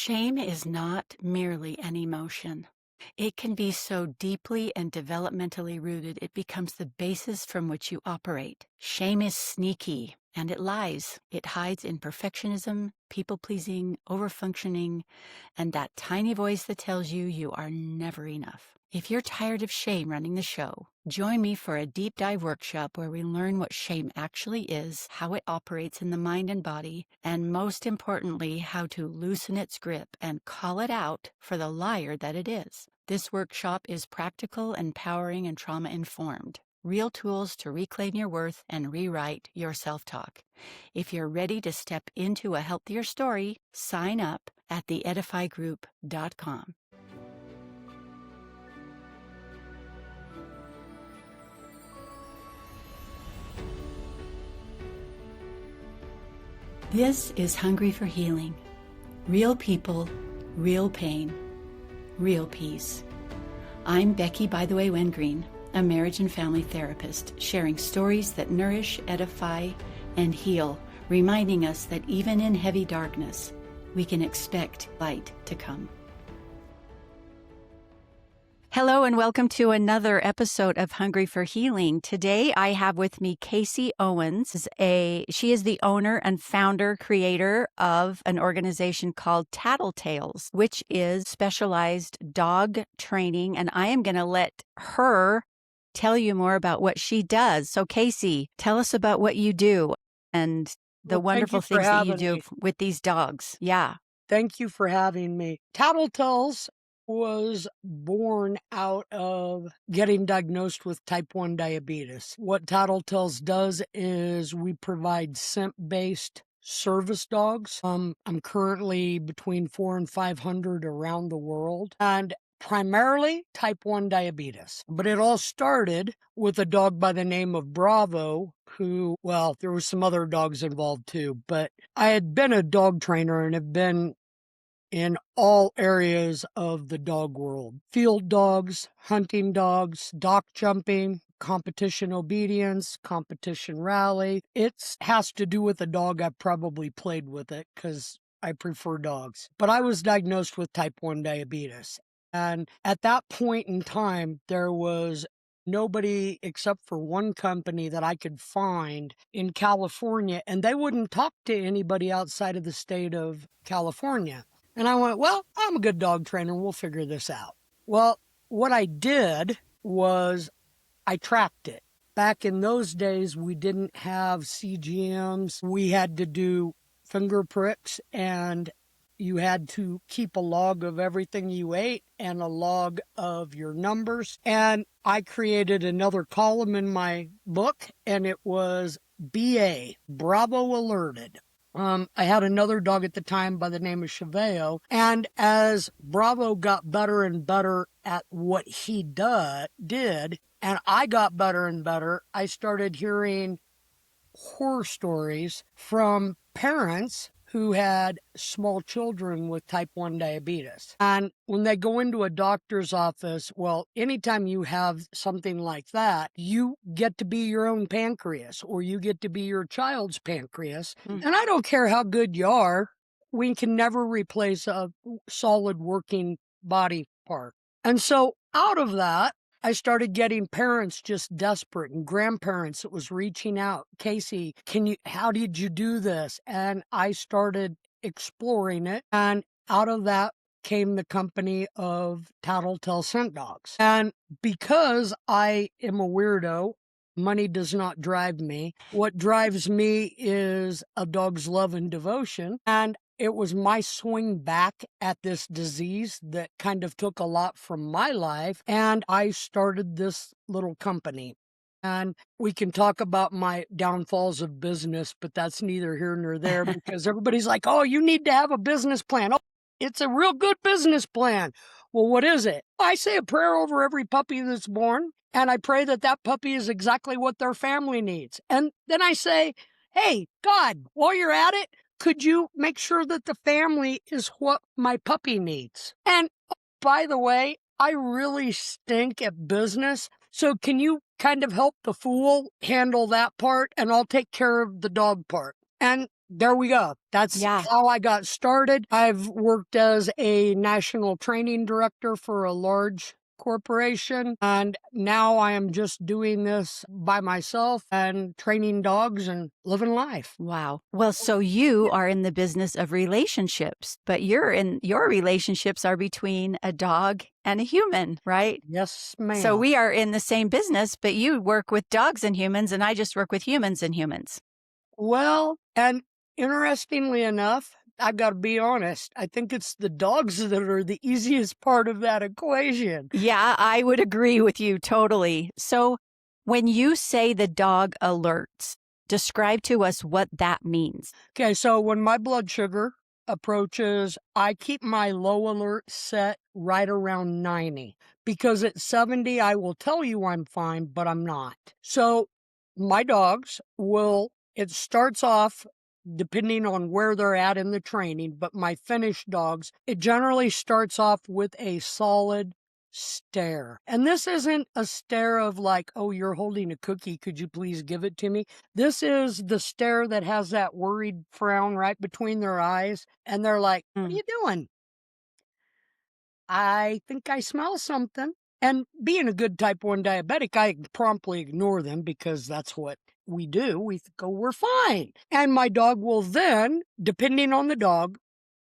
Shame is not merely an emotion. It can be so deeply and developmentally rooted, it becomes the basis from which you operate. Shame is sneaky and it lies. It hides in perfectionism, people pleasing, overfunctioning, and that tiny voice that tells you you are never enough. If you're tired of shame running the show, join me for a deep dive workshop where we learn what shame actually is, how it operates in the mind and body, and most importantly, how to loosen its grip and call it out for the liar that it is. This workshop is practical, empowering, and trauma-informed. Real tools to reclaim your worth and rewrite your self-talk. If you're ready to step into a healthier story, sign up at theedifygroup.com. This is Hungry for Healing. Real people, real pain, real peace. I'm Becky, by the way, Wengreen, a marriage and family therapist, sharing stories that nourish, edify, and heal, reminding us that even in heavy darkness, we can expect light to come. Hello and welcome to another episode of Hungry for Healing. Today I have with me Casey Owens. She is the owner and founder, creator of an organization called Tattle-Tail, which is specialized dog training. And I am going to let her tell you more about what she does. So Casey, tell us about what you do and the wonderful things that you do with these dogs. Yeah. Thank you for having me. Tattle-Tails was born out of getting diagnosed with type 1 diabetes. What Tattle-Tails does is we provide scent-based service dogs. I'm currently between 400 and 500 around the world, and primarily type 1 diabetes. But it all started with a dog by the name of Bravo, who, well, there were some other dogs involved too, but I had been a dog trainer and have been in all areas of the dog world. Field dogs, hunting dogs, dock jumping, competition obedience, competition rally. It has to do with a dog. I probably played with it because I prefer dogs. But I was diagnosed with type 1 diabetes. And at that point in time, there was nobody except for one company that I could find in California, and they wouldn't talk to anybody outside of the state of California. And I went, well, I'm a good dog trainer. We'll figure this out. Well, what I did was I tracked it. Back in those days, we didn't have CGMs. We had to do finger pricks, and you had to keep a log of everything you ate and a log of your numbers. And I created another column in my book, and it was BA, Bravo Alerted. I had another dog at the time by the name of Cheveo, and as Bravo got better and better at what he did, and I got better and better, I started hearing horror stories from parents who had small children with type 1 diabetes. And when they go into a doctor's office, well, anytime you have something like that, you get to be your own pancreas, or you get to be your child's pancreas. And I don't care how good you are, we can never replace a solid working body part. And so out of that, I started getting parents just desperate, and grandparents that was reaching out. Casey, how did you do this? And I started exploring it. And out of that came the company of Tattle-Tail Scent Dogs. And because I am a weirdo, money does not drive me. What drives me is a dog's love and devotion. And it was my swing back at this disease that kind of took a lot from my life, and I started this little company. And we can talk about my downfalls of business, but that's neither here nor there because everybody's like, oh, you need to have a business plan. Oh, it's a real good business plan. Well, what is it? I say a prayer over every puppy that's born, and I pray that that puppy is exactly what their family needs. And then I say, hey, God, while you're at it, could you make sure that the family is what my puppy needs? And by the way, I really stink at business. So can you kind of help the fool handle that part? And I'll take care of the dog part. And There we go. That's Yeah. how I got started. I've worked as a national training director for a large corporation, and now I am just doing this by myself and training dogs and living life. Wow. Well, so you are in the business of relationships, but your relationships are between a dog and a human, right? Yes, So ma'am. we are in the same business, but you work with dogs and humans, and I just work with humans and humans. Well, and interestingly enough, I've got to be honest, I think it's the dogs that are the easiest part of that equation. Yeah, I would agree with you totally. So when you say the dog alerts, describe to us what that means. Okay, so when my blood sugar approaches, I keep my low alert set right around 90 because at 70, I will tell you I'm fine, but I'm not. So my dogs will, it starts off depending on where they're at in the training, but my finished dogs, it generally starts off with a solid stare. And this isn't a stare of like, oh, you're holding a cookie. Could you please give it to me? This is the stare that has that worried frown right between their eyes, and they're like, "What are Mm. you doing?" "I think I smell something." And being a good type 1 diabetic, I promptly ignore them because that's what we do. We go, "We're fine." And my dog will then, depending on the dog,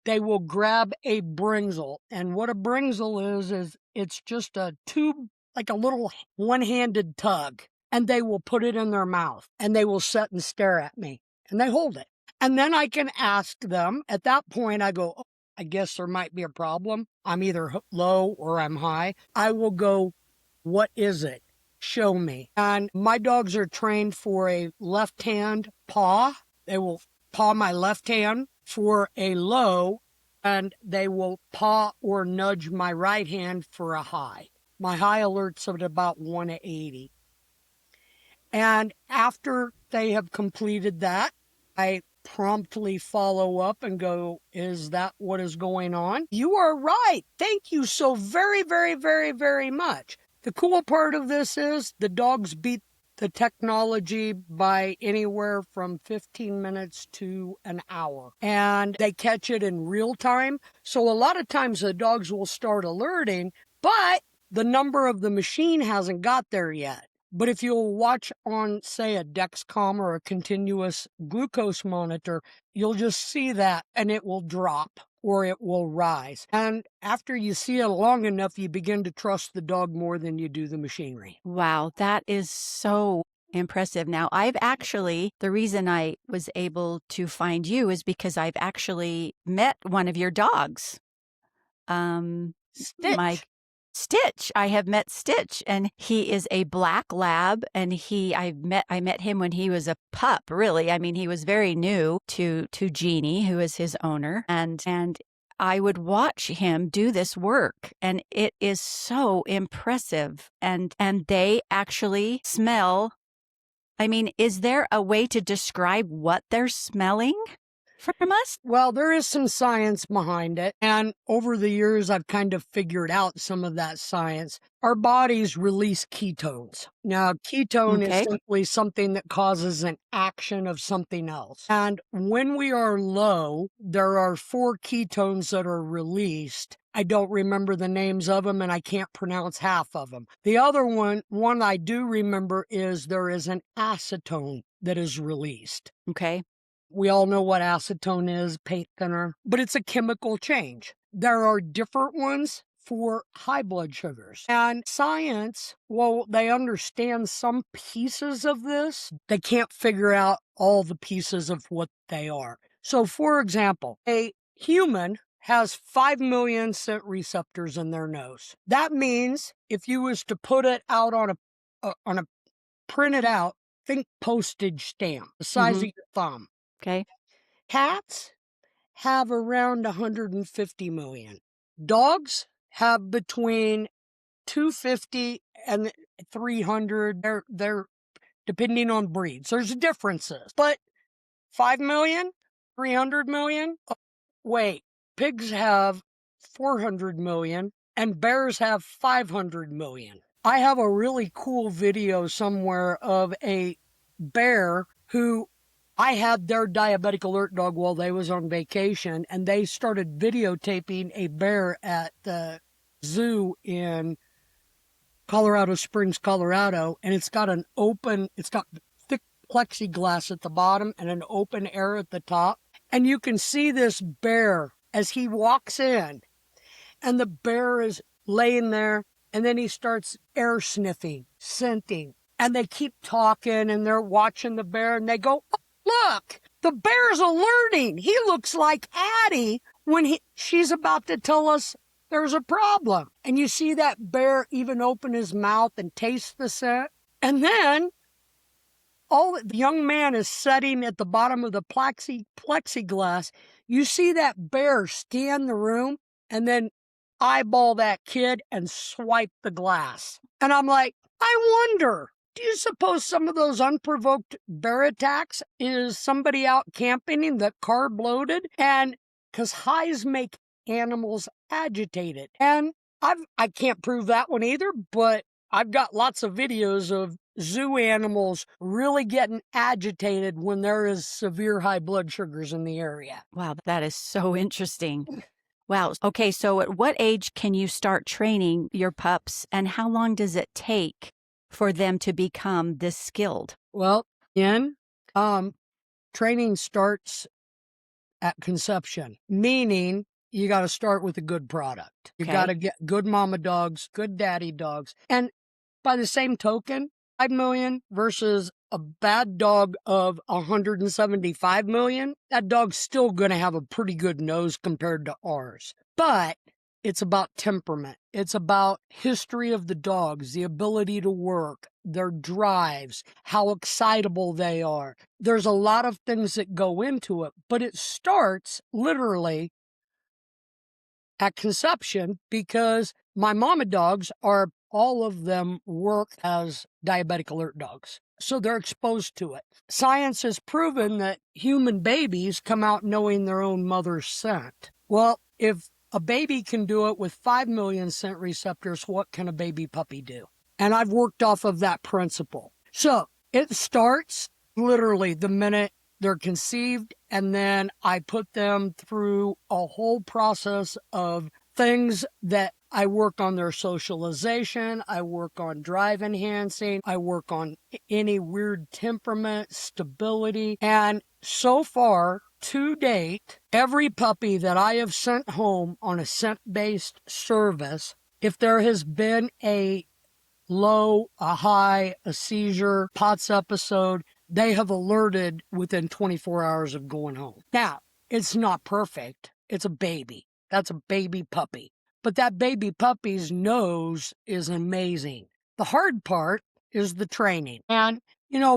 they will grab a brinzel. And what a brinzel is it's just a tube, like a little one-handed tug. And they will put it in their mouth and they will sit and stare at me and they hold it. And then I can ask them. At that point, I go, "Oh, I guess there might be a problem. I'm either low or I'm high." I will go, "What is it? Show me." And my dogs are trained for a left hand paw. They will paw my left hand for a low, and they will paw or nudge my right hand for a high. My high alerts at about 180. And after they have completed that, I promptly follow up and go, "Is that what is going on?" "You are right. Thank you so very, very, very, very much." The cool part of this is the dogs beat the technology by anywhere from 15 minutes to an hour. And they catch it in real time. So a lot of times the dogs will start alerting, but the number of the machine hasn't got there yet. But if you'll watch on, say, a Dexcom or a continuous glucose monitor, you'll just see that and it will drop or it will rise. And after you see it long enough, you begin to trust the dog more than you do the machinery. Wow, that is so impressive. Now, the reason I was able to find you is because I've actually met one of your dogs. My Stitch. Stitch. I have met Stitch, and he is a black lab, and I met him when he was a pup, really. I mean, he was very new to Jeannie, who is his owner, and I would watch him do this work, and it is so impressive. And they actually smell. I mean, is there a way to describe what they're smelling from us? Well, there is some science behind it. And over the years, I've kind of figured out some of that science. Our bodies release ketones. Now, ketone is Okay. simply something that causes an action of something else. And when we are low, there are 4 ketones that are released. I don't remember the names of them and I can't pronounce half of them. The other one I do remember is there is an acetone that is released. Okay. We all know what acetone is, paint thinner, but it's a chemical change. There are different ones for high blood sugars. And science, well, they understand some pieces of this. They can't figure out all the pieces of what they are. So, for example, a human has 5 million scent receptors in their nose. That means if you was to put it out on a print it out, think postage stamp, the size Mm-hmm. of your thumb. Okay. Cats have around 150 million. Dogs have between 250 and 300. They're depending on breeds. There's differences. But 5 million, 300 million. Oh, wait, pigs have 400 million and bears have 500 million. I have a really cool video somewhere of a bear who I had their diabetic alert dog while they was on vacation, and they started videotaping a bear at the zoo in Colorado Springs, Colorado, and it's got thick plexiglass at the bottom and an open air at the top. And you can see this bear as he walks in, and the bear is laying there, and then he starts air sniffing, scenting, and they keep talking, and they're watching the bear, and they go, oh, look, the bear's alerting. He looks like Addie when she's about to tell us there's a problem. And you see that bear even open his mouth and taste the scent. And then the young man is sitting at the bottom of the plexiglass. You see that bear scan the room and then eyeball that kid and swipe the glass. And I'm like, I wonder, do you suppose some of those unprovoked bear attacks is somebody out camping in the carb loaded? And because highs make animals agitated. And I can't prove that one either, but I've got lots of videos of zoo animals really getting agitated when there is severe high blood sugars in the area. Wow, that is so interesting. Wow. Okay, so at what age can you start training your pups, and how long does it take for them to become this skilled? Well, training starts at conception, meaning you got to start with a good product. You got to get good mama dogs, good daddy dogs. And by the same token, 5 million versus a bad dog of 175 million, that dog's still going to have a pretty good nose compared to ours. But it's about temperament. It's about history of the dogs, the ability to work, their drives, how excitable they are. There's a lot of things that go into it, but it starts literally at conception because my mama dogs are all of them work as diabetic alert dogs. So they're exposed to it. Science has proven that human babies come out knowing their own mother's scent. Well, if a baby can do it with 5 million scent receptors, what can a baby puppy do? And I've worked off of that principle. So it starts literally the minute they're conceived, and then I put them through a whole process of things that I work on their socialization, I work on drive enhancing, I work on any weird temperament, stability, and so far, to date, every puppy that I have sent home on a scent-based service, if there has been a low, a high, a seizure, POTS episode, they have alerted within 24 hours of going home. Now, it's not perfect. It's a baby. That's a baby puppy. But that baby puppy's nose is amazing. The hard part is the training. And,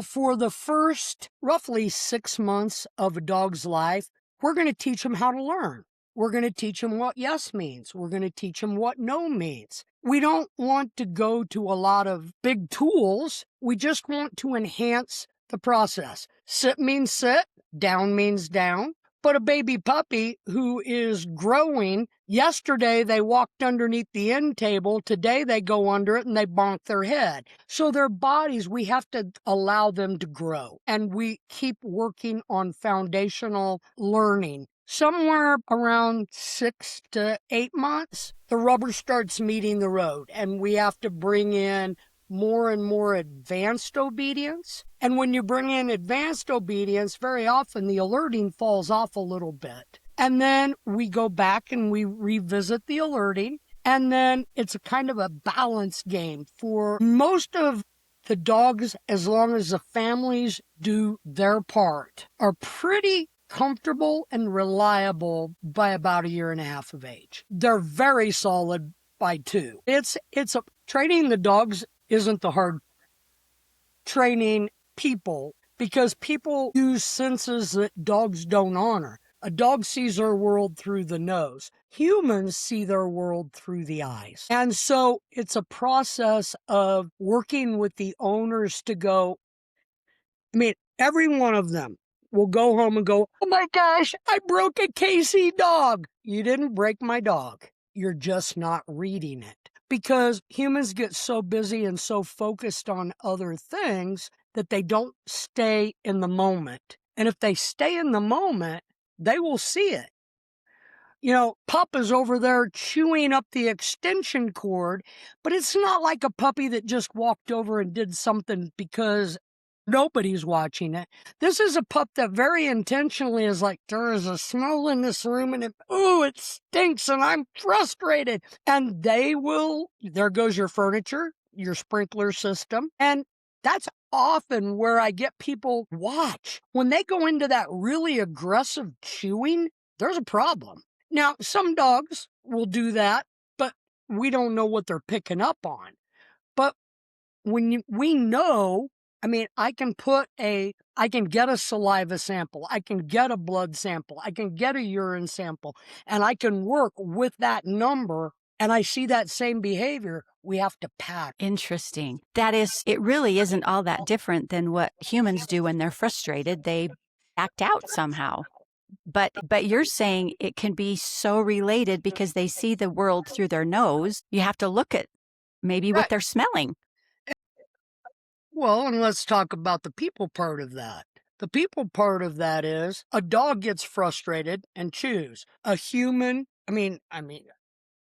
for the first roughly 6 months of a dog's life, we're going to teach them how to learn. We're going to teach them what yes means. We're going to teach them what no means. We don't want to go to a lot of big tools. We just want to enhance the process. Sit means sit, down means down. But a baby puppy who is growing, yesterday they walked underneath the end table, today they go under it and they bonk their head. So their bodies, we have to allow them to grow. And we keep working on foundational learning. Somewhere around 6 to 8 months, the rubber starts meeting the road, and we have to bring in more and more advanced obedience. And when you bring in advanced obedience, very often the alerting falls off a little bit. And then we go back and we revisit the alerting. And then it's a kind of a balance game for most of the dogs, as long as the families do their part, are pretty comfortable and reliable by about 1.5 years of age. They're very solid by 2. Training the dogs isn't the hard. Training people, because people use senses that dogs don't honor. A dog sees their world through the nose. Humans see their world through the eyes. And so it's a process of working with the owners to go, every one of them will go home and go, oh my gosh, I broke a KC dog. You didn't break my dog. You're just not reading it. Because humans get so busy and so focused on other things that they don't stay in the moment. And if they stay in the moment, they will see it. Pup is over there chewing up the extension cord, but it's not like a puppy that just walked over and did something because nobody's watching it. This is a pup that very intentionally is like, there is a smell in this room and it stinks and I'm frustrated. And there goes your furniture, your sprinkler system. And that's often where I get people watch. When they go into that really aggressive chewing, there's a problem. Now, some dogs will do that, but we don't know what they're picking up on. But we know, I mean, I can get a saliva sample, I can get a blood sample, I can get a urine sample, and I can work with that number, and I see that same behavior. We have to pat. Interesting. It really isn't all that different than what humans do when they're frustrated. They act out somehow. But you're saying it can be so related because they see the world through their nose. You have to look at maybe what Right. they're smelling. Well, and let's talk about the people part of that. The people part of that is a dog gets frustrated and chews. A human, I mean,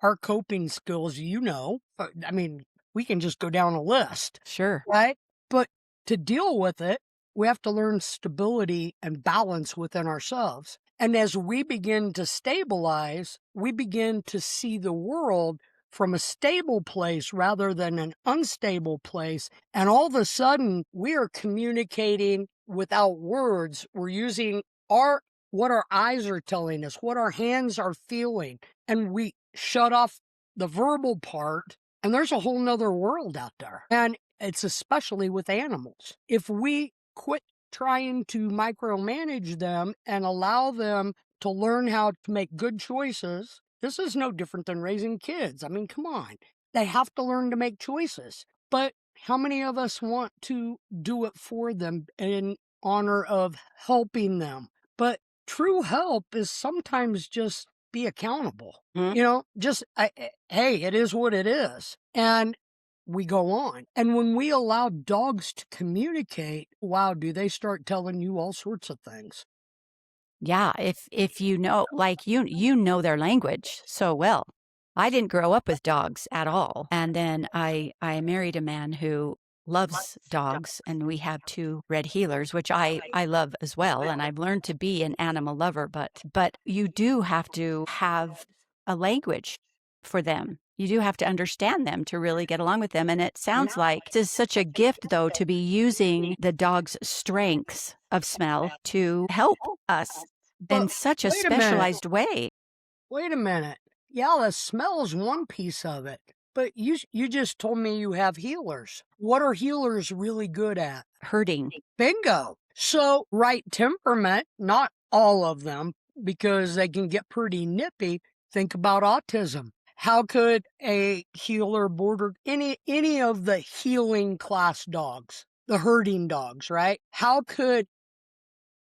our coping skills, we can just go down a list, Sure. right? But to deal with it, we have to learn stability and balance within ourselves. And as we begin to stabilize, we begin to see the world from a stable place rather than an unstable place. And all of a sudden, we are communicating without words. We're using what our eyes are telling us, what our hands are feeling, and we shut off the verbal part, and there's a whole nother world out there. And it's especially with animals. If we quit trying to micromanage them and allow them to learn how to make good choices, this is no different than raising kids. I mean, come on. They have to learn to make choices. But how many of us want to do it for them in honor of helping them? But true help is sometimes just be accountable. Mm. Hey, it is what it is. And we go on. And when we allow dogs to communicate, wow, do they start telling you all sorts of things. Yeah, if you know, like you know their language so well. I didn't grow up with dogs at all, and then I married a man who loves dogs, and we have two red heelers, which I love as well, and I've learned to be an animal lover. But you do have to have a language for them. You do have to understand them to really get along with them. And it sounds like this is such a gift, though, to be using the dog's strengths of smell to help us in But such a wait a minute. specialized way. Wait a minute. Yeah, the smell is one piece of it. But you just told me you have healers. What are healers really good at? Hurting. Bingo. So, right temperament, not all of them, because they can get pretty nippy. Think about autism. How could a healer border any of the healing class dogs, the herding dogs, right? How could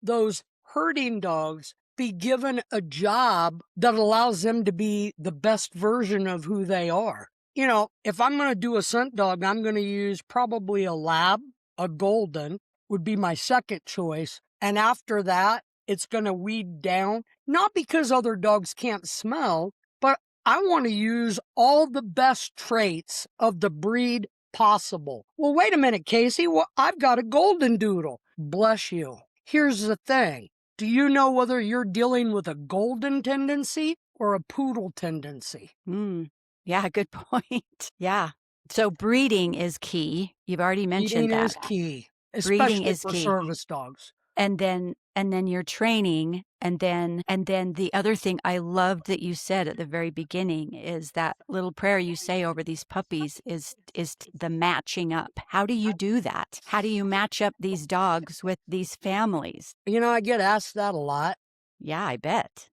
those herding dogs be given a job that allows them to be the best version of who they are? If I'm going to do a scent dog, I'm going to use probably a lab, a golden would be my second choice. And after that, it's going to weed down, not because other dogs can't smell, but I want to use all the best traits of the breed possible. Well, wait a minute, Casey. Well, I've got a golden doodle. Bless you. Here's the thing. Do you know whether you're dealing with a golden tendency or a poodle tendency? Mm. Yeah, good point. Yeah. So breeding is key. You've already mentioned Eating that. is key, Breeding especially is for key. service dogs. And then your training, and then the other thing I loved that you said at the very beginning is that little prayer you say over these puppies is the matching up. How do you do that? How do you match up these dogs with these families? I get asked that a lot, Yeah, I bet.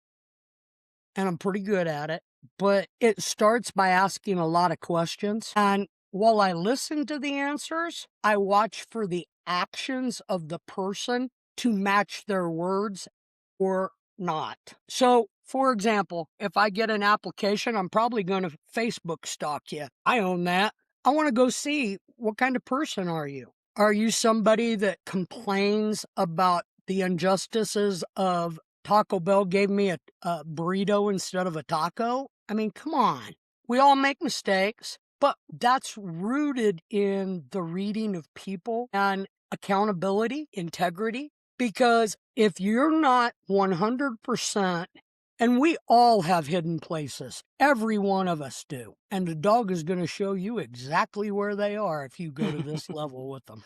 and I'm pretty good at it, but it starts by asking a lot of questions. And while I listen to the answers, I watch for the actions of the person to match their words or not. So, for example, if I get an application, I'm probably going to Facebook stalk you. I own that. I want to go see what kind of person are you? Are you somebody that complains about the injustices of Taco Bell gave me a burrito instead of a taco. I mean, come on. We all make mistakes, but that's rooted in the reading of people and accountability, integrity. Because if you're not 100%, and we all have hidden places, every one of us do, and the dog is going to show you exactly where they are if you go to this level with them.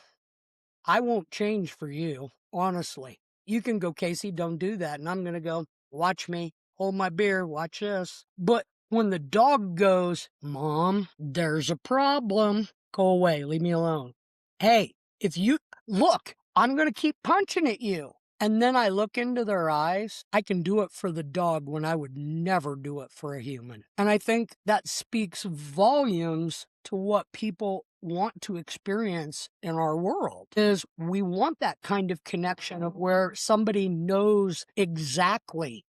I won't change for you, honestly. You can go, Casey, don't do that. And I'm going to go, watch me, hold my beer, watch this. But when the dog goes, Mom, there's a problem, go away, leave me alone. Hey, if you look, I'm going to keep punching at you. And then I look into their eyes, I can do it for the dog when I would never do it for a human. And I think that speaks volumes to what people want to experience in our world is we want that kind of connection of where somebody knows exactly,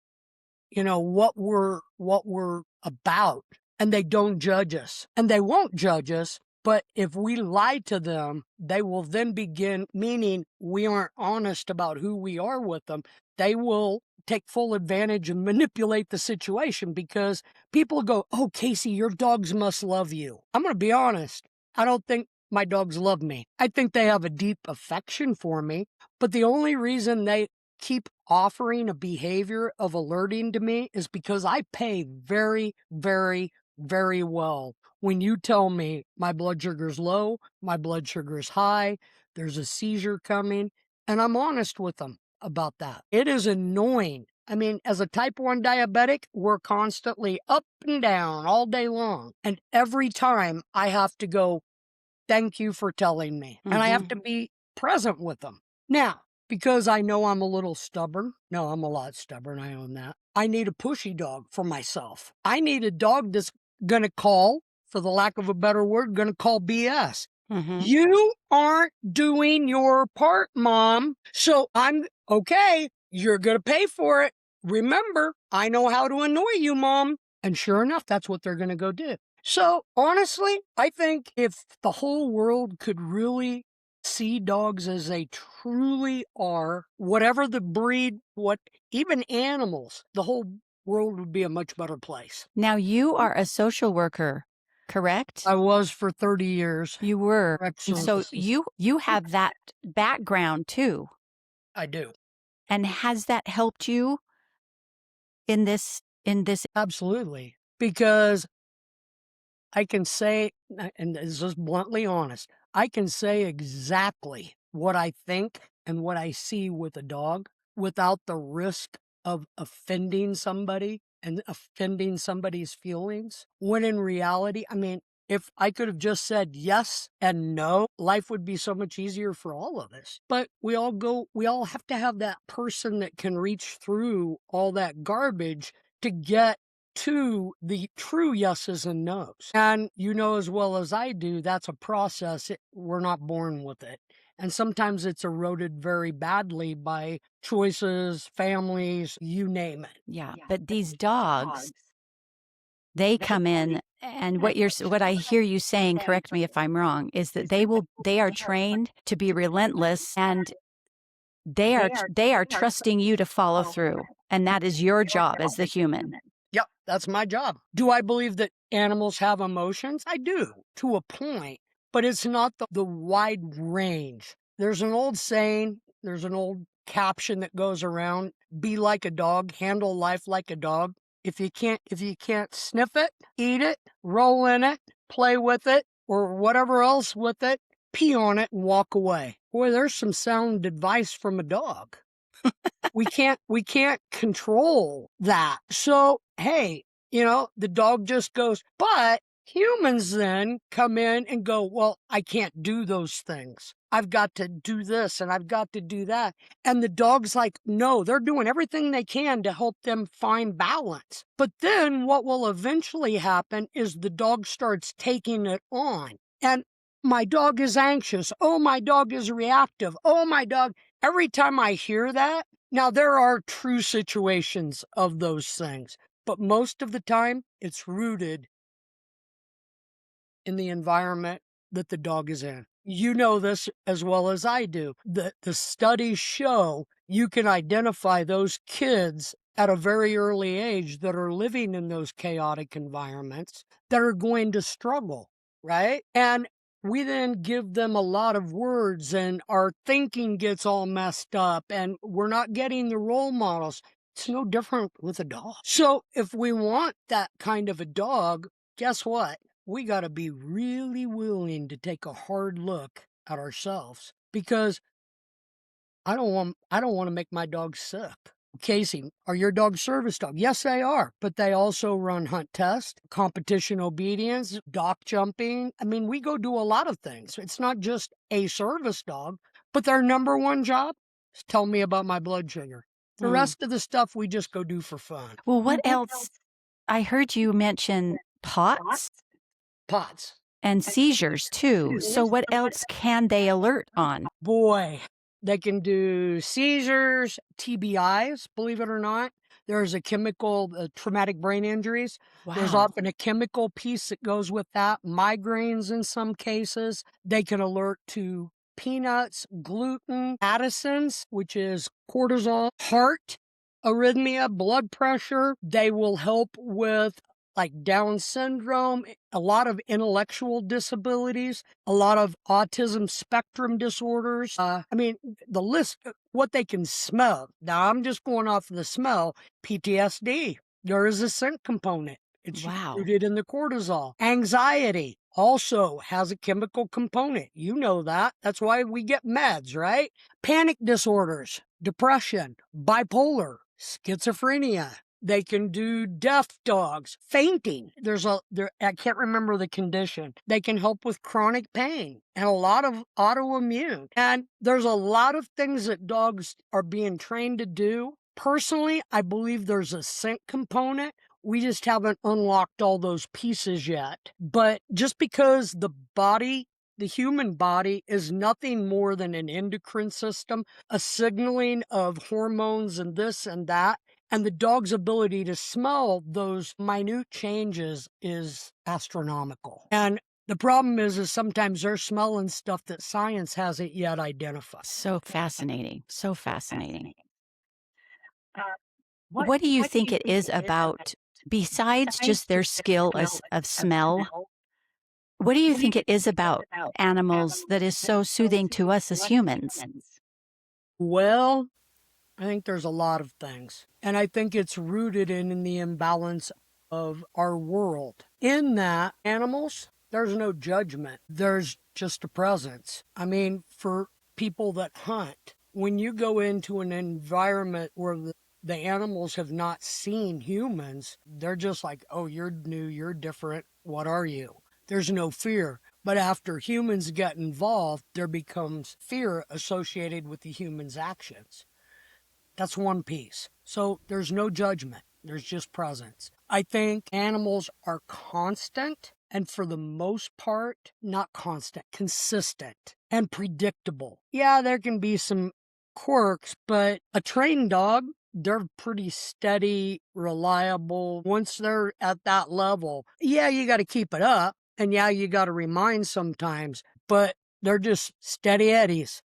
what we're about, and they don't judge us, and they won't judge us. But if we lie to them, they will then begin, meaning we aren't honest about who we are with them. They will take full advantage and manipulate the situation because people go, oh, Casey, your dogs must love you. I'm going to be honest. I don't think my dogs love me. I think they have a deep affection for me, but the only reason they keep offering a behavior of alerting to me is because I pay very, very, very well. When you tell me my blood sugar's low, my blood sugar is high, there's a seizure coming, and I'm honest with them about that. It is annoying. I mean, as a type 1 diabetic, we're constantly up and down all day long. And every time I have to go, thank you for telling me. And I have to be present with them. Now, because I know I'm a little stubborn, no, I'm a lot stubborn, I own that. I need a pushy dog for myself. I need a dog that's going to call, for the lack of a better word, going to call BS. You aren't doing your part, Mom. So I'm okay. You're going to pay for it. Remember, I know how to annoy you, Mom. And sure enough, that's what they're going to go do. So honestly, I think if the whole world could really see dogs as they truly are, whatever the breed, even animals, the whole world would be a much better place. Now, you are a social worker, correct? I was for 30 years. You were. Correct And so services. you have that background too. I do. And has that helped you in this? Absolutely. Because I can say, and this is bluntly honest, I can say exactly what I think and what I see with a dog without the risk of offending somebody and offending somebody's feelings. When in reality, I mean, if I could have just said yes and no, life would be so much easier for all of us. But we all have to have that person that can reach through all that garbage to get to the true yeses and nos. And you know as well as I do, that's a process. We're not born with it. And sometimes it's eroded very badly by choices, families, you name it. Yeah, but these dogs, they come in, and what I hear you saying, correct me if I'm wrong, is that they are trained to be relentless, and they are trusting you to follow through, and that is your job as the human. Yep, that's my job. Do I believe that animals have emotions? I do, to a point, but it's not the wide range. There's an old saying, there's an old caption that goes around, be like a dog, handle life like a dog. If you can't sniff it, eat it, roll in it, play with it, or whatever else with it, pee on it and walk away. Boy, there's some sound advice from a dog. We can't control that. So, hey, the dog just goes, but humans then come in and go, well, I can't do those things. I've got to do this and I've got to do that. And the dog's like, no, they're doing everything they can to help them find balance. But then what will eventually happen is the dog starts taking it on. And my dog is anxious. Oh, my dog is reactive. Oh, my dog. Every time I hear that, now, there are true situations of those things, but most of the time it's rooted in the environment that the dog is in. You know this as well as I do. The studies show you can identify those kids at a very early age that are living in those chaotic environments that are going to struggle, right? And we then give them a lot of words and our thinking gets all messed up and we're not getting the role models. It's no different with a dog. So if we want that kind of a dog, guess what? We got to be really willing to take a hard look at ourselves because I don't want to make my dog sick. Casey, are your dogs service dog? Yes, they are, but they also run hunt test, competition obedience, dock jumping. I mean, we go do a lot of things. It's not just a service dog, but their number one job is tell me about my blood sugar. The Mm. rest of the stuff we just go do for fun. Well, what else? I heard you mention POTS Pots. and seizures too. So, what else can they alert on? Boy, they can do seizures, TBIs, believe it or not. There's a chemical, traumatic brain injuries. There's Wow. often a chemical piece that goes with that. Migraines in some cases. They can alert to peanuts, gluten, Addison's, which is cortisol, heart, arrhythmia, blood pressure. They will help with like Down syndrome, a lot of intellectual disabilities, a lot of autism spectrum disorders. I mean, the list, what they can smell. Now, I'm just going off of the smell. PTSD, there is a scent component. It's Wow. rooted in the cortisol. Anxiety also has a chemical component. You know that. That's why we get meds, right? Panic disorders, depression, bipolar, schizophrenia. They can do deaf dogs, fainting. I can't remember the condition. They can help with chronic pain and a lot of autoimmune. And there's a lot of things that dogs are being trained to do. Personally, I believe there's a scent component. We just haven't unlocked all those pieces yet. But just because the human body is nothing more than an endocrine system, a signaling of hormones and this and that. And the dog's ability to smell those minute changes is astronomical. And the problem is sometimes they're smelling stuff that science hasn't yet identified. So fascinating. So fascinating. What do you think it is about, besides just their skill of smell? What do you think it is about animals that is so soothing to us as humans? Well, I think there's a lot of things. And I think it's rooted in the imbalance of our world. In that, animals, there's no judgment, there's just a presence. I mean, for people that hunt, when you go into an environment where the animals have not seen humans, they're just like, oh, you're new, you're different, what are you? There's no fear. But after humans get involved, there becomes fear associated with the human's actions. That's one piece. So there's no judgment. There's just presence. I think animals are constant and for the most part, not constant, consistent and predictable. Yeah, there can be some quirks, but a trained dog, they're pretty steady, reliable. Once they're at that level, yeah, you got to keep it up. And yeah, you got to remind sometimes, but they're just steady eddies,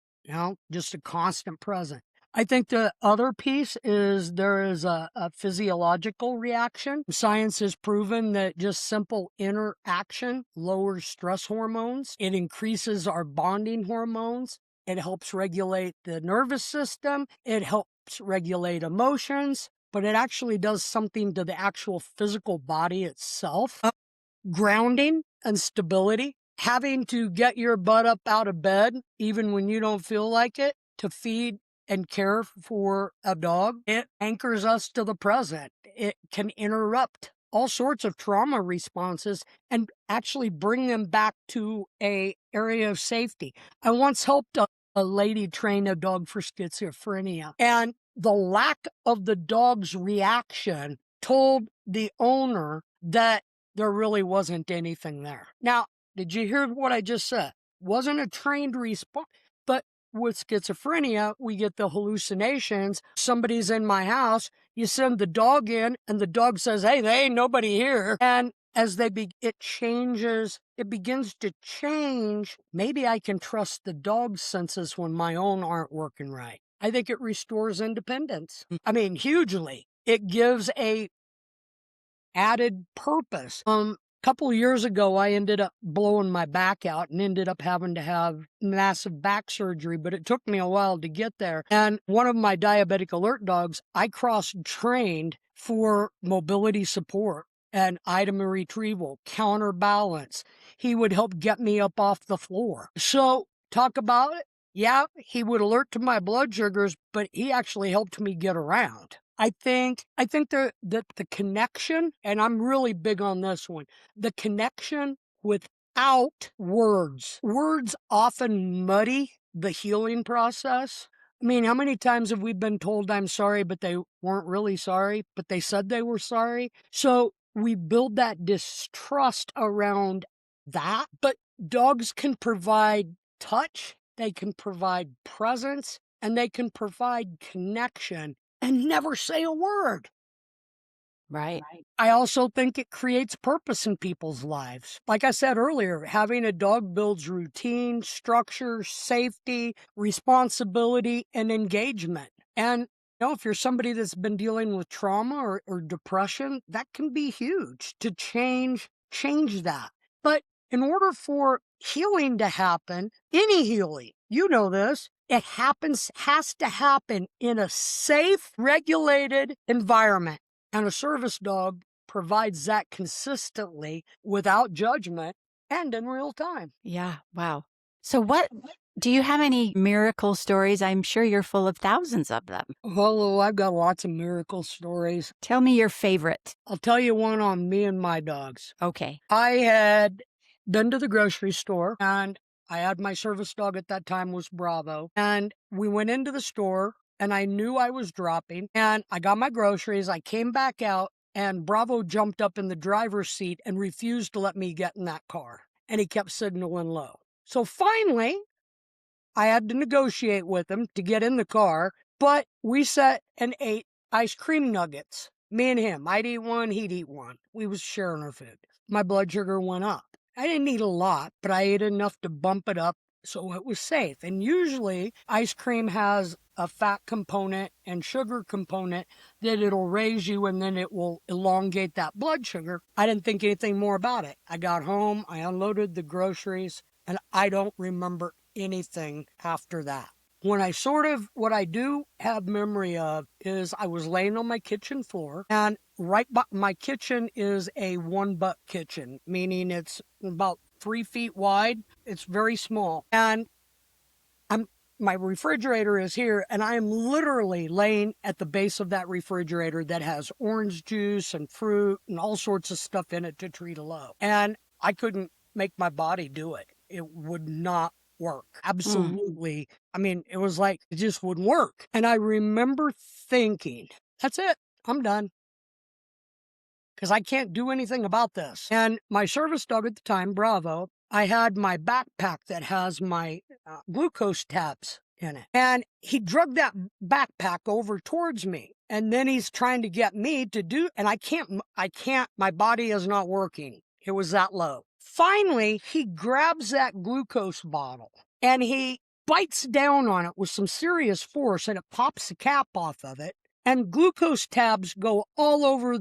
just a constant presence. I think the other piece is there is a physiological reaction. Science has proven that just simple interaction lowers stress hormones. It increases our bonding hormones. It helps regulate the nervous system. It helps regulate emotions, but it actually does something to the actual physical body itself. Grounding and stability. Having to get your butt up out of bed, even when you don't feel like it, to feed and care for a dog, it anchors us to the present. It can interrupt all sorts of trauma responses and actually bring them back to a area of safety. I once helped a lady train a dog for schizophrenia, and the lack of the dog's reaction told the owner that there really wasn't anything there. Now, did you hear what I just said? Wasn't a trained response, but with schizophrenia, we get the hallucinations. Somebody's in my house. You send the dog in, and the dog says, "Hey, there ain't nobody here." And as it changes, it begins to change. Maybe I can trust the dog's senses when my own aren't working right. I think it restores independence. I mean, hugely. It gives a added purpose. Couple of years ago, I ended up blowing my back out and ended up having to have massive back surgery, but it took me a while to get there. And one of my diabetic alert dogs, I cross-trained for mobility support and item retrieval, counterbalance. He would help get me up off the floor. So talk about it. Yeah, he would alert to my blood sugars, but he actually helped me get around. I think that the connection, and I'm really big on this one, the connection without words. Words often muddy the healing process. I mean, how many times have we been told I'm sorry, but they weren't really sorry, but they said they were sorry? So we build that distrust around that. But dogs can provide touch, they can provide presence, and they can provide connection and never say a word. Right. I also think it creates purpose in people's lives. Like I said earlier, having a dog builds routine, structure, safety, responsibility, and engagement. And if you're somebody that's been dealing with trauma or depression, that can be huge to change that. But in order for healing to happen, any healing, you know this, has to happen in a safe, regulated environment. And a service dog provides that consistently without judgment and in real time. Yeah. Wow. So, what do you have any miracle stories? I'm sure you're full of thousands of them. Oh, I've got lots of miracle stories. Tell me your favorite. I'll tell you one on me and my dogs. Okay. I had been to the grocery store and I had my service dog at that time was Bravo. And we went into the store and I knew I was dropping and I got my groceries. I came back out and Bravo jumped up in the driver's seat and refused to let me get in that car. And he kept signaling low. So finally, I had to negotiate with him to get in the car, but we sat and ate ice cream nuggets. Me and him. I'd eat one, he'd eat one. We was sharing our food. My blood sugar went up. I didn't eat a lot, but I ate enough to bump it up so it was safe. And usually ice cream has a fat component and sugar component that it'll raise you and then it will elongate that blood sugar. I didn't think anything more about it. I got home, I unloaded the groceries, and I don't remember anything after that. What I do have memory of is I was laying on my kitchen floor and right by my kitchen is a one butt kitchen, meaning it's about 3 feet wide. It's very small. And my refrigerator is here and I am literally laying at the base of that refrigerator that has orange juice and fruit and all sorts of stuff in it to treat a low. And I couldn't make my body do it. It would not work. Absolutely. I mean, it was like it just wouldn't work. And I remember thinking, that's it. I'm done. Because I can't do anything about this. And my service dog at the time, Bravo, I had my backpack that has my glucose tabs in it. And he drug that backpack over towards me. And then he's trying to get me to do, and I can't, my body is not working. It was that low. Finally, he grabs that glucose bottle and he bites down on it with some serious force and it pops the cap off of it. And glucose tabs go all over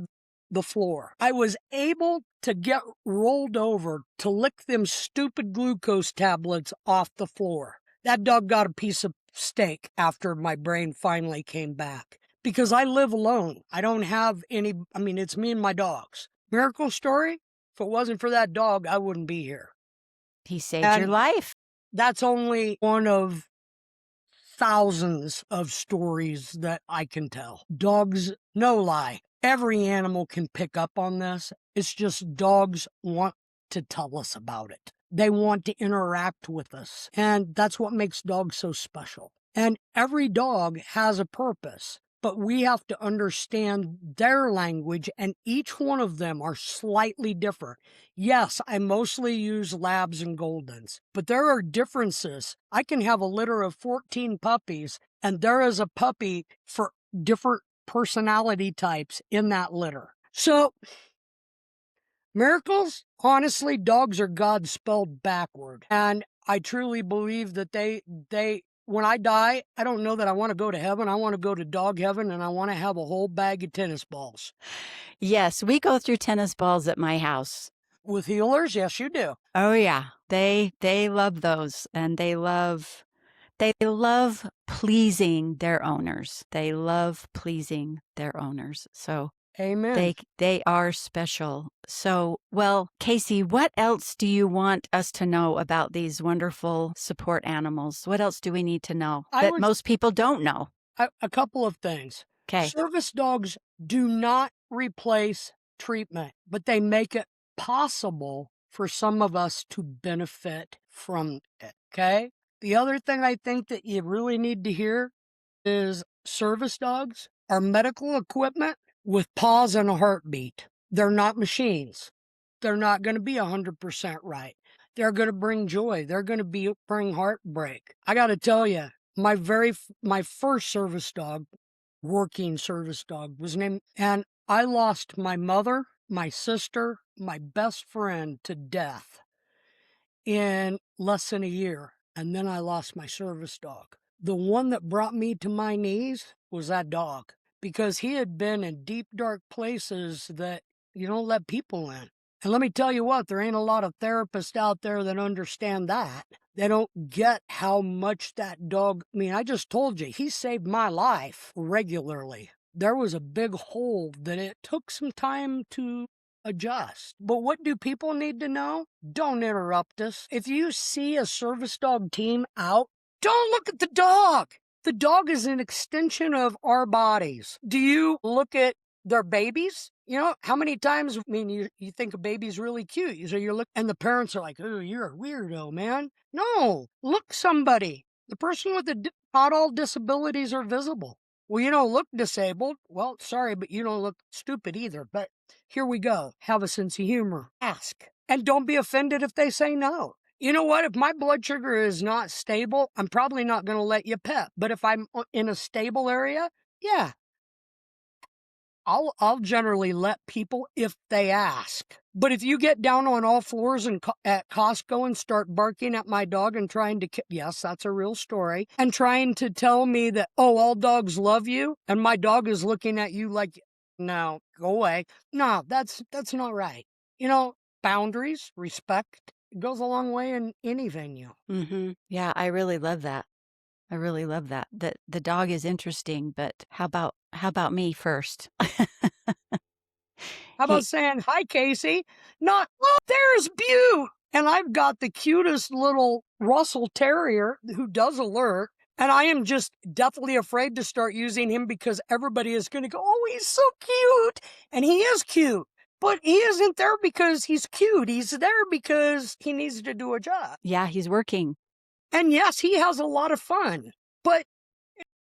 the floor. I was able to get rolled over to lick them stupid glucose tablets off the floor. That dog got a piece of steak after my brain finally came back. Because I live alone. I don't have any, it's me and my dogs. Miracle story? If it wasn't for that dog, I wouldn't be here. He saved your life. That's only one of thousands of stories that I can tell. Dogs, no lie. Every animal can pick up on this. It's just dogs want to tell us about it. They want to interact with us. And that's what makes dogs so special. And every dog has a purpose, but we have to understand their language, and each one of them are slightly different. Yes, I mostly use labs and goldens, but there are differences. I can have a litter of 14 puppies, and there is a puppy for different personality types in that litter. So, miracles? Honestly, dogs are God spelled backward. And I truly believe that they when I die, I don't know that I want to go to heaven. I want to go to dog heaven, and I want to have a whole bag of tennis balls. Yes, we go through tennis balls at my house. With healers, yes, you do. Oh, yeah. They love those, and they love pleasing their owners. They love pleasing their owners. So Amen. they are special. So, well, Casey, what else do you want us to know about these wonderful support animals? What else do we need to know I that would most people don't know? a couple of things. Okay. Service dogs do not replace treatment, but they make it possible for some of us to benefit from it. Okay. The other thing I think that you really need to hear is service dogs are medical equipment with paws and a heartbeat. They're not machines. They're not going to be 100% right. They're going to bring joy. They're going to bring heartbreak. I got to tell you, my first service dog, working service dog, was named, and I lost my mother, my sister, my best friend to death in less than a year. And then I lost my service dog. The one that brought me to my knees was that dog, because he had been in deep, dark places that you don't let people in. And let me tell you what, there ain't a lot of therapists out there that understand that. They don't get how much that dog, I mean, I just told you, he saved my life regularly. There was a big hole that it took some time to adjust. But what do people need to know? Don't interrupt us. If you see a service dog team out, don't look at the dog. The dog is an extension of our bodies. Do you look at their babies? You know, how many times, I mean, you think a baby's really cute. So you look, and the parents are like, oh, you're a weirdo, man. No, look somebody. The person with not all disabilities are visible. Well, you don't look disabled. Well, sorry, but you don't look stupid either. But here we go. Have a sense of humor. Ask. And don't be offended if they say no. You know what? If my blood sugar is not stable, I'm probably not going to let you pet. But if I'm in a stable area, yeah, I'll generally let people if they ask. But if you get down on all fours and at Costco and start barking at my dog and trying to, yes, that's a real story, and trying to tell me that, oh, all dogs love you, and my dog is looking at you like, no, go away. No, that's not right. You know, boundaries, respect, it goes a long way in any venue. Yeah, I really love that. I really love that. The dog is interesting, but how about me first? How about He saying, hi, Casey? Not, oh, there's Bew. And I've got the cutest little Russell Terrier who does alert. And I am just deathly afraid to start using him because everybody is going to go, oh, he's so cute. And he is cute. But he isn't there because he's cute. He's there because he needs to do a job. Yeah, he's working. And yes, he has a lot of fun. But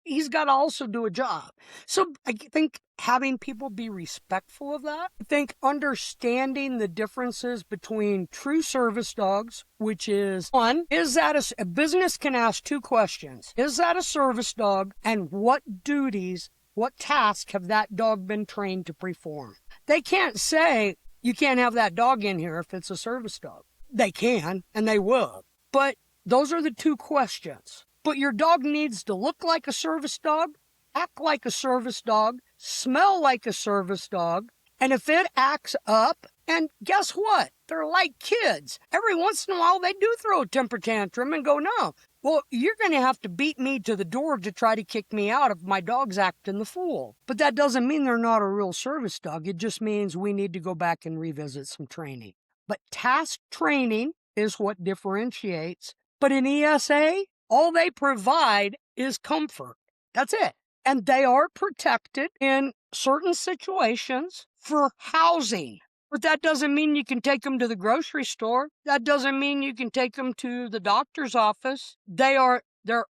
he's got to also do a job. So I think having people be respectful of that, I think understanding the differences between true service dogs, which is one, is that a business can ask two questions. Is that a service dog? And what duties, what tasks have that dog been trained to perform? They can't say, you can't have that dog in here if it's a service dog. They can, and they will. But those are the two questions. But your dog needs to look like a service dog, act like a service dog, smell like a service dog. And if it acts up, and guess what? They're like kids. Every once in a while, they do throw a temper tantrum and go, no. Well, you're going to have to beat me to the door to try to kick me out if my dog's acting the fool. But that doesn't mean they're not a real service dog. It just means we need to go back and revisit some training. But task training is what differentiates. But in ESA, all they provide is comfort. That's it. And they are protected in certain situations for housing. But that doesn't mean you can take them to the grocery store. That doesn't mean you can take them to the doctor's office. Their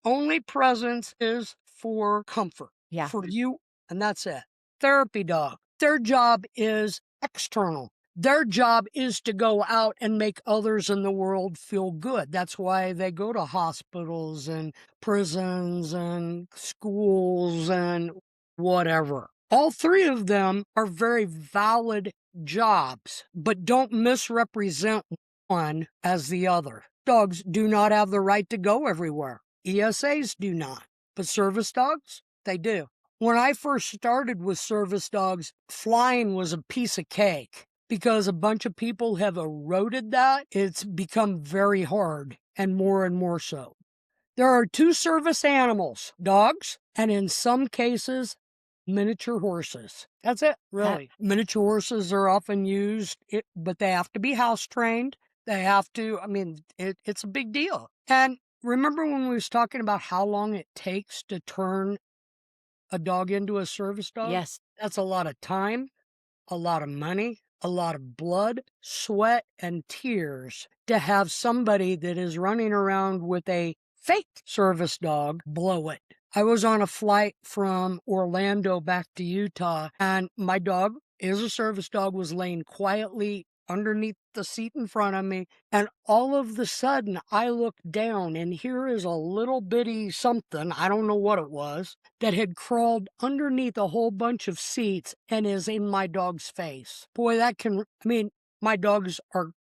only presence is for comfort. Yeah. For you, and that's it. Therapy dog. Their job is external. Their job is to go out and make others in the world feel good. That's why they go to hospitals and prisons and schools and whatever. All three of them are very valid jobs, but don't misrepresent one as the other. Dogs do not have the right to go everywhere. ESAs do not, but service dogs, they do. When I first started with service dogs, flying was a piece of cake. Because a bunch of people have eroded that, it's become very hard and more so. There are two service animals, dogs, and in some cases, miniature horses. That's it, really. Miniature horses are often used, but they have to be house trained. They have to, it's a big deal. And remember when we was talking about how long it takes to turn a dog into a service dog? Yes. That's a lot of time, a lot of money, a lot of blood, sweat, and tears to have somebody that is running around with a fake service dog blow it. I was on a flight from Orlando back to Utah, and my dog is a service dog, was laying quietly underneath the seat in front of me, and all of a sudden I looked down, and here is a little bitty something, I don't know what it was, that had crawled underneath a whole bunch of seats and is in my dog's face. Boy, my dogs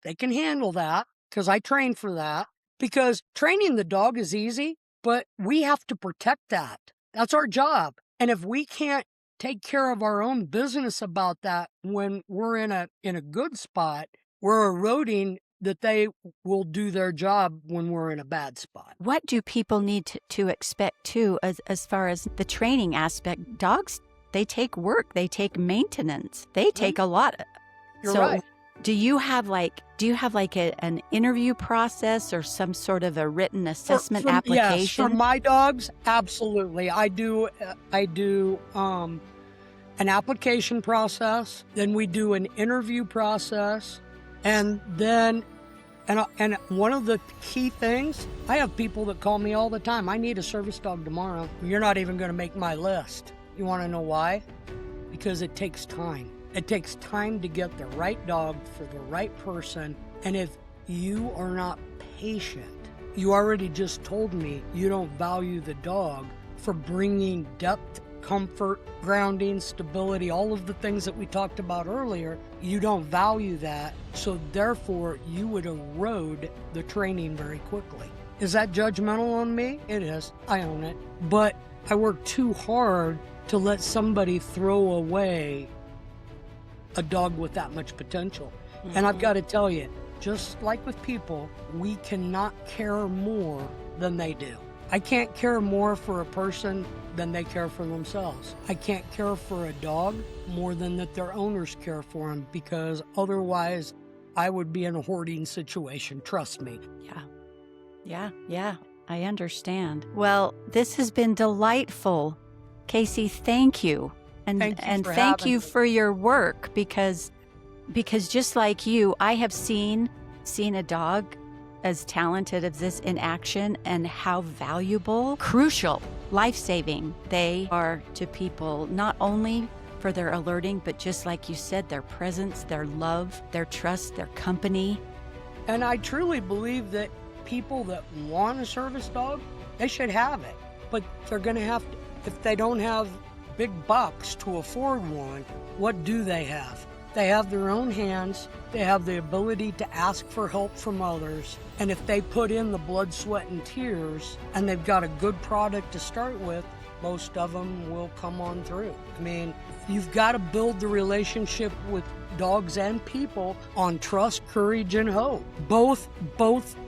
they can handle that, because I train for that, because training the dog is easy, but we have to protect that. That's our job. And if we can't take care of our own business about that when we're in a good spot, we're eroding that they will do their job when we're in a bad spot. What do people need to expect too, as far as the training aspect? Dogs, they take work, they take maintenance, they take a lot. You're right. Do you have an interview process or some sort of a written assessment application? Yes, for my dogs, absolutely. I do an application process, then we do an interview process, and then and one of the key things, I have people that call me all the time. I need a service dog tomorrow. You're not even going to make my list. You want to know why? Because it takes time. It takes time to get the right dog for the right person. And if you are not patient, you already just told me you don't value the dog for bringing depth, comfort, grounding, stability, all of the things that we talked about earlier. You don't value that. So therefore, you would erode the training very quickly. Is that judgmental on me? It is. I own it. But I work too hard to let somebody throw away a dog with that much potential. Mm-hmm. And I've got to tell you, just like with people, we cannot care more than they do. I can't care more for a person than they care for themselves. I can't care for a dog more than that their owners care for them, because otherwise I would be in a hoarding situation. Trust me. Yeah. I understand. Well, this has been delightful. Casey, thank you. And thank you for your work, because just like you, I have seen a dog as talented as this in action, and how valuable, crucial, life-saving they are to people, not only for their alerting, but just like you said, their presence, their love, their trust, their company. And I truly believe that people that want a service dog, they should have it. But they're going to have to, if they don't have big bucks to afford one, what do they have? They have their own hands. They have the ability to ask for help from others. And if they put in the blood, sweat, and tears, and they've got a good product to start with, most of them will come on through. I mean, you've got to build the relationship with dogs and people on trust, courage, and hope. Both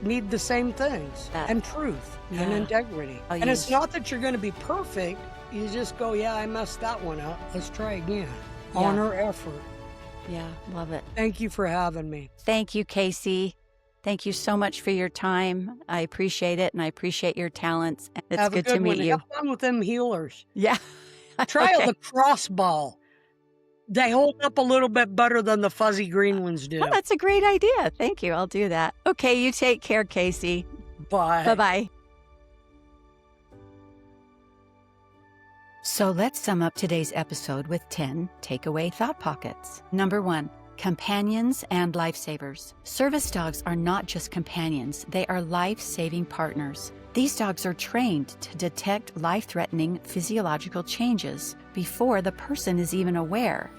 need the same things, and truth and integrity. And it's not that you're going to be perfect. You just go, yeah, I messed that one up. Let's try again. Honor effort. Yeah, love it. Thank you for having me. Thank you, Casey. Thank you so much for your time. I appreciate it, and I appreciate your talents. It's good to meet you. Have fun with them healers. Yeah. Try the crossball. They hold up a little bit better than the fuzzy green ones do. Oh, that's a great idea. Thank you. I'll do that. Okay, you take care, Casey. Bye. Bye-bye. So let's sum up today's episode with 10 takeaway thought pockets. Number 1, companions and lifesavers. Service dogs are not just companions, they are life-saving partners. These dogs are trained to detect life-threatening physiological changes before the person is even aware.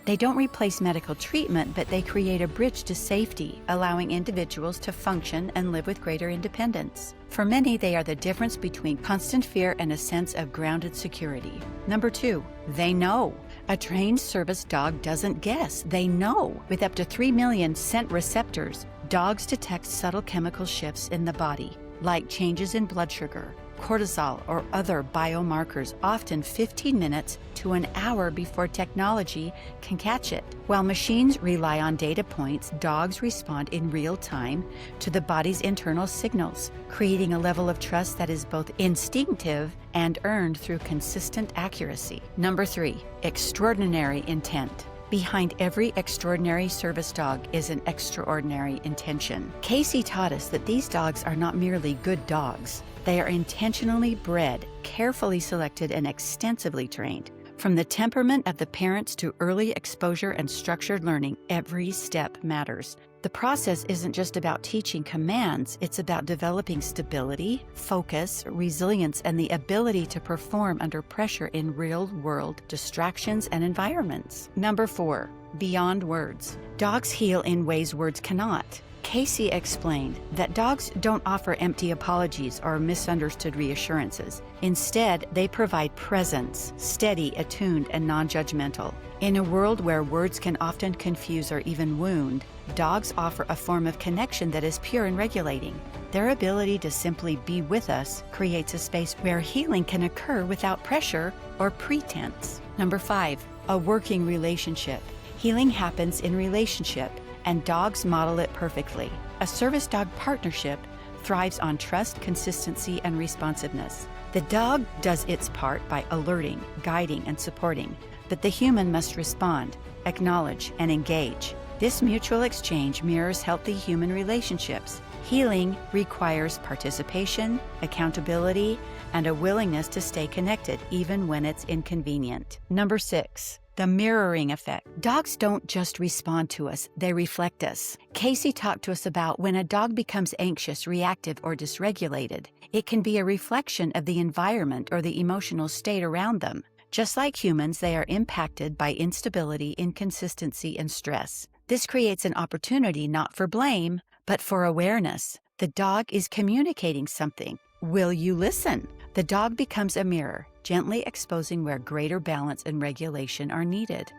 They don't replace medical treatment, but they create a bridge to safety, allowing individuals to function and live with greater independence. For many, they are the difference between constant fear and a sense of grounded security. Number 2, they know. A trained service dog doesn't guess, they know. With up to 3 million scent receptors, dogs detect subtle chemical shifts in the body, like changes in blood sugar, cortisol, or other biomarkers, often 15 minutes to an hour before technology can catch it. While machines rely on data points, dogs respond in real time to the body's internal signals, creating a level of trust that is both instinctive and earned through consistent accuracy. Number 3, extraordinary intent. Behind every extraordinary service dog is an extraordinary intention. Casey taught us that these dogs are not merely good dogs. They are intentionally bred, carefully selected, and extensively trained. From the temperament of the parents to early exposure and structured learning, every step matters. The process isn't just about teaching commands, it's about developing stability, focus, resilience, and the ability to perform under pressure in real-world distractions and environments. Number 4, beyond words. Dogs heal in ways words cannot. Casey explained that dogs don't offer empty apologies or misunderstood reassurances. Instead, they provide presence, steady, attuned, and non-judgmental. In a world where words can often confuse or even wound, dogs offer a form of connection that is pure and regulating. Their ability to simply be with us creates a space where healing can occur without pressure or pretense. Number 5, a working relationship. Healing happens in relationship, and dogs model it perfectly. A service dog partnership thrives on trust, consistency, and responsiveness. The dog does its part by alerting, guiding, and supporting, but the human must respond, acknowledge, and engage. This mutual exchange mirrors healthy human relationships. Healing requires participation, accountability, and a willingness to stay connected even when it's inconvenient. Number 6, the mirroring effect. Dogs don't just respond to us, they reflect us. Casey talked to us about when a dog becomes anxious, reactive, or dysregulated. It can be a reflection of the environment or the emotional state around them. Just like humans, they are impacted by instability, inconsistency, and stress. This creates an opportunity not for blame, but for awareness. The dog is communicating something. Will you listen? The dog becomes a mirror, gently exposing where greater balance and regulation are needed.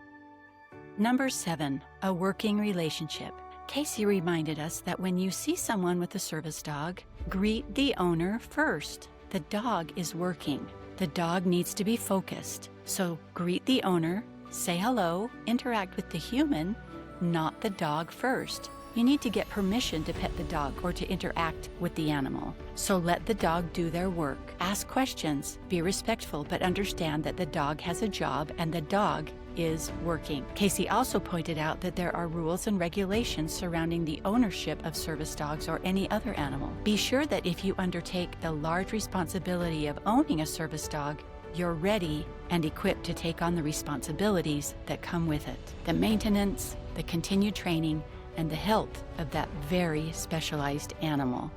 Number 7, a working relationship. Casey reminded us that when you see someone with a service dog, greet the owner first. The dog is working. The dog needs to be focused. So greet the owner, say hello, interact with the human, not the dog first. You need to get permission to pet the dog or to interact with the animal. So let the dog do their work. Ask questions, be respectful, but understand that the dog has a job and the dog is working. Casey also pointed out that there are rules and regulations surrounding the ownership of service dogs or any other animal. Be sure that if you undertake the large responsibility of owning a service dog, you're ready and equipped to take on the responsibilities that come with it. The maintenance, the continued training, and the health of that very specialized animal.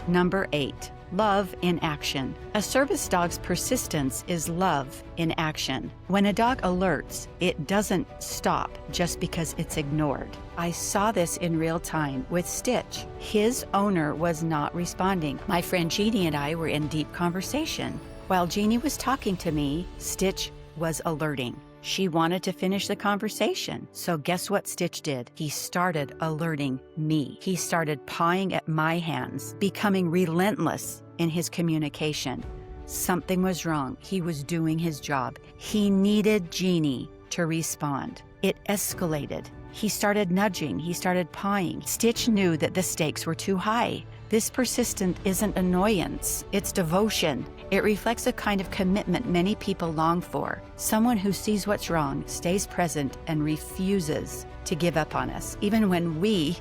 Number 8, love in action. A service dog's persistence is love in action. When a dog alerts, it doesn't stop just because it's ignored. I saw this in real time with Stitch. His owner was not responding. My friend Jeannie and I were in deep conversation. While Jeannie was talking to me, Stitch was alerting. She wanted to finish the conversation. So guess what Stitch did? He started alerting me. He started pawing at my hands, becoming relentless in his communication. Something was wrong. He was doing his job. He needed Jeannie to respond. It escalated. He started nudging. He started pawing. Stitch knew that the stakes were too high. This persistent isn't annoyance, it's devotion. It reflects a kind of commitment many people long for. Someone who sees what's wrong, stays present, and refuses to give up on us, even when we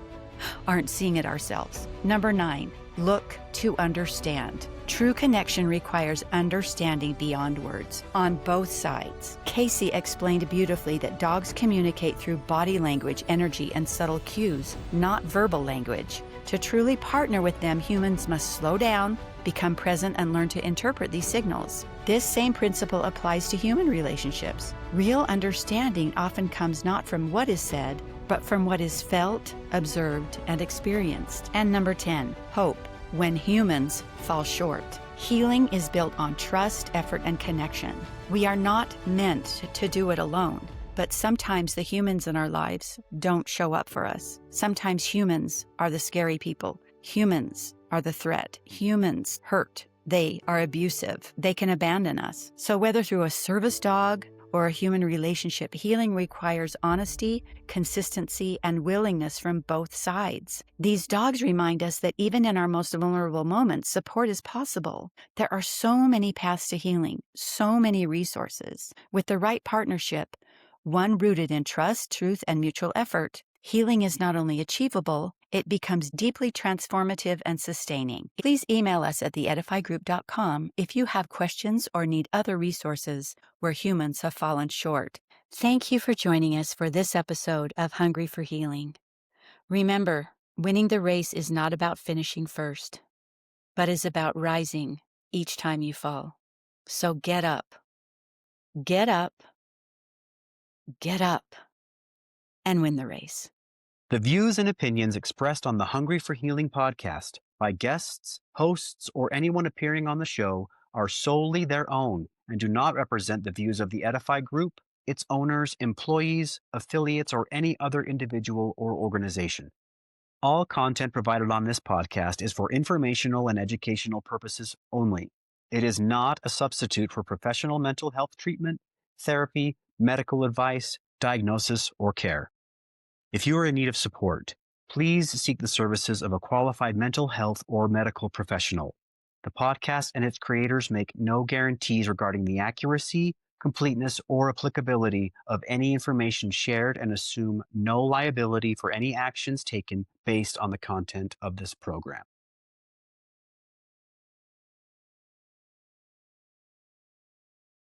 aren't seeing it ourselves. Number 9, look to understand. True connection requires understanding beyond words, on both sides. Casey explained beautifully that dogs communicate through body language, energy, and subtle cues, not verbal language. To truly partner with them, humans must slow down, become present, and learn to interpret these signals. This same principle applies to human relationships. Real understanding often comes not from what is said, but from what is felt, observed, and experienced. And number 10, hope. When humans fall short. Healing is built on trust, effort, and connection. We are not meant to do it alone, but sometimes the humans in our lives don't show up for us. Sometimes humans are the scary people. Humans are the threat. Humans hurt. They are abusive. They can abandon us. So whether through a service dog or a human relationship, healing requires honesty, consistency, and willingness from both sides. These dogs remind us that even in our most vulnerable moments, support is possible. There are so many paths to healing, so many resources. With the right partnership, one rooted in trust, truth, and mutual effort, healing is not only achievable, it becomes deeply transformative and sustaining. Please email us at theedifygroup.com if you have questions or need other resources where humans have fallen short. Thank you for joining us for this episode of Hungry for Healing. Remember, winning the race is not about finishing first, but is about rising each time you fall. So get up, get up, get up, and win the race. The views and opinions expressed on the Hungry for Healing podcast by guests, hosts, or anyone appearing on the show are solely their own and do not represent the views of the Edify Group, its owners, employees, affiliates, or any other individual or organization. All content provided on this podcast is for informational and educational purposes only. It is not a substitute for professional mental health treatment, therapy, medical advice, diagnosis, or care. If you are in need of support, please seek the services of a qualified mental health or medical professional. The podcast and its creators make no guarantees regarding the accuracy, completeness, or applicability of any information shared and assume no liability for any actions taken based on the content of this program.